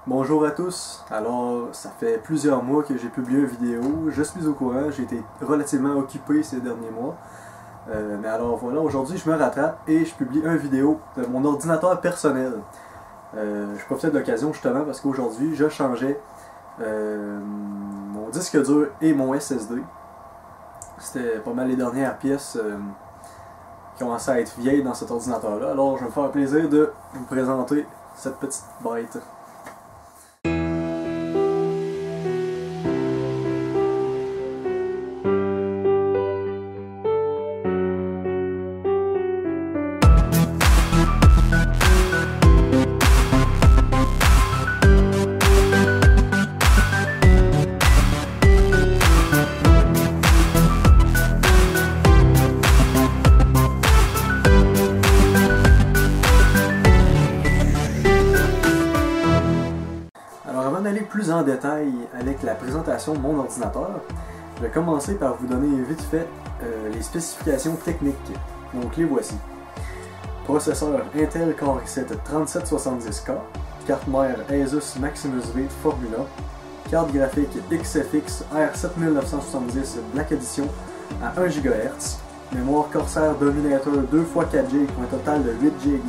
Bonjour à tous, alors ça fait plusieurs mois que j'ai publié une vidéo, je suis au courant, j'ai été relativement occupé ces derniers mois. Mais alors voilà, aujourd'hui je me rattrape et je publie une vidéo de mon ordinateur personnel. Je profitais de l'occasion justement parce qu'aujourd'hui je changeais mon disque dur et mon SSD. C'était pas mal les dernières pièces qui commençaient à être vieilles dans cet ordinateur-là, alors je vais me faire plaisir de vous présenter cette petite bête. Alors avant d'aller plus en détail avec la présentation de mon ordinateur, je vais commencer par vous donner vite fait les spécifications techniques. Donc les voici. Processeur Intel Core i7 3770K, carte mère Asus Maximus V Formula, carte graphique XFX R7970 Black Edition à 1 GHz, mémoire Corsair Dominator 2x4 GB pour un total de 8 GB,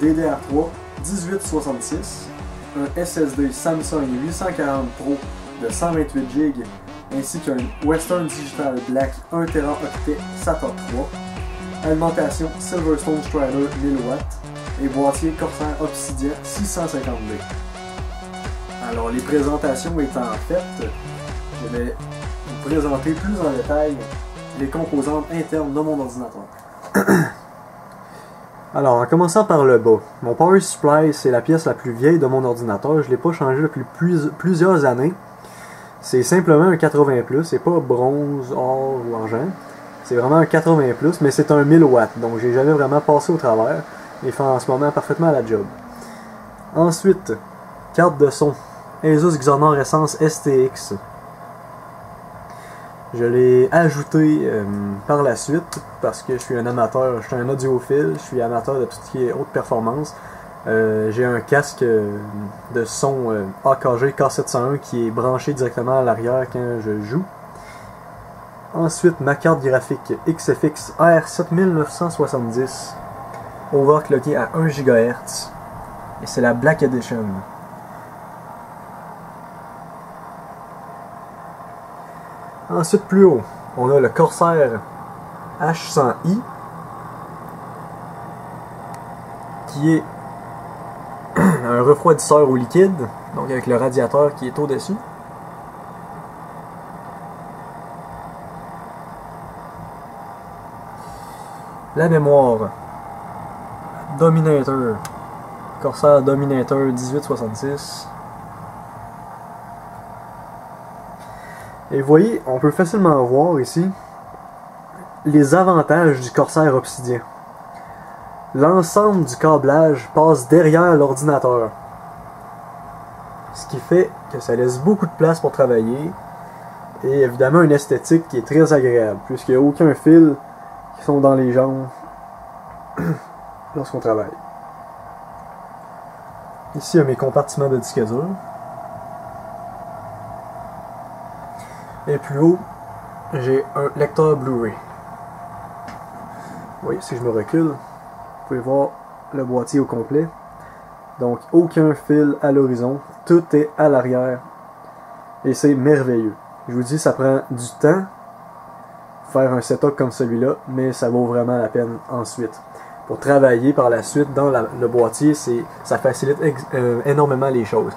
DDR3 1866, un SSD Samsung 840 Pro de 128 GB ainsi qu'un Western Digital Black 1 TB SATA 3, alimentation Silverstone Strider 1000W et boîtier Corsair Obsidian 650D. Alors les présentations étant faites, je vais vous présenter plus en détail les composantes internes de mon ordinateur. Alors, en commençant par le bas, mon Power Supply, c'est la pièce la plus vieille de mon ordinateur. Je ne l'ai pas changé depuis plusieurs années. C'est simplement un 80+, c'est pas bronze, or ou argent. C'est vraiment un 80+, mais c'est un 1000W, donc j'ai jamais vraiment passé au travers. Il fait en ce moment parfaitement la job. Ensuite, carte de son, Asus Xonor Essence STX. Je l'ai ajouté par la suite parce que je suis un amateur, je suis un audiophile, je suis amateur de tout ce qui est haute performance. J'ai un casque de son AKG K701 qui est branché directement à l'arrière quand je joue. Ensuite, ma carte graphique XFX R7970 overclockée à 1 GHz et c'est la Black Edition. Ensuite, plus haut, on a le Corsair H100i qui est un refroidisseur au liquide, donc avec le radiateur qui est au-dessus. La mémoire Dominator, Corsair Dominator 1866. Et vous voyez, on peut facilement voir ici les avantages du Corsair Obsidian. L'ensemble du câblage passe derrière l'ordinateur. Ce qui fait que ça laisse beaucoup de place pour travailler. Et évidemment une esthétique qui est très agréable, puisqu'il n'y a aucun fil qui sont dans les jambes lorsqu'on travaille. Ici, il y a mes compartiments de disque dur. Et plus haut, j'ai un lecteur Blu-ray. Vous voyez, si je me recule, vous pouvez voir le boîtier au complet. Donc, aucun fil à l'horizon, tout est à l'arrière. Et c'est merveilleux. Je vous dis, ça prend du temps faire un setup comme celui-là, mais ça vaut vraiment la peine ensuite. Pour travailler par la suite dans le boîtier, ça facilite énormément les choses.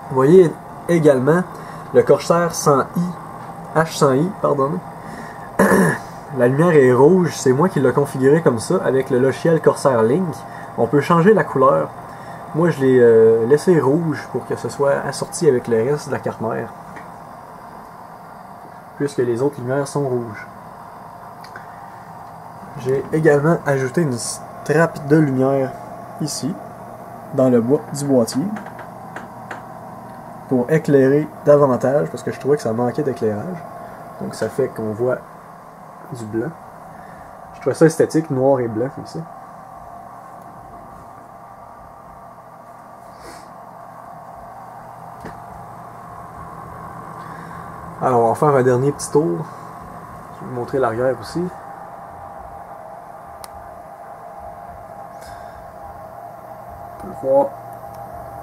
Vous voyez également le Corsair H100i, pardon. La lumière est rouge, c'est moi qui l'ai configuré comme ça avec le logiciel Corsair Link. On peut changer la couleur. Moi je l'ai laissé rouge pour que ce soit assorti avec le reste de la carte mère, puisque les autres lumières sont rouges. J'ai également ajouté une strap de lumière ici, dans le bois du boîtier, pour éclairer davantage, parce que je trouvais que ça manquait d'éclairage. Donc ça fait qu'on voit du blanc. Je trouvais ça esthétique, noir et blanc comme ça. Alors on va faire un dernier petit tour. Je vais vous montrer l'arrière aussi. On peut voir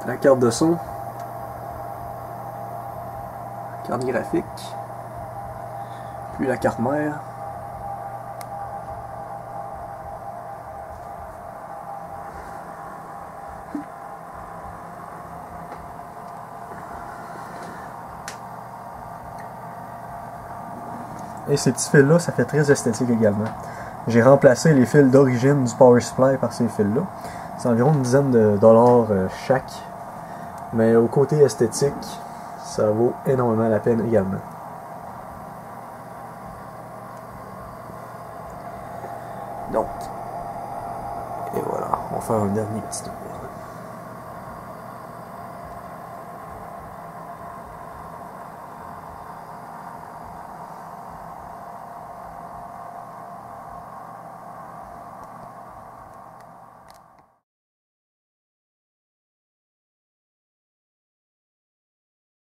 la carte de son, la carte graphique, puis la carte mère. Et ces petits fils-là, ça fait très esthétique également. J'ai remplacé les fils d'origine du Power Supply par ces fils-là. C'est environ une dizaine de dollars chaque. Mais au côté esthétique, ça vaut énormément la peine également. Donc, et voilà, on va faire un dernier petit tour.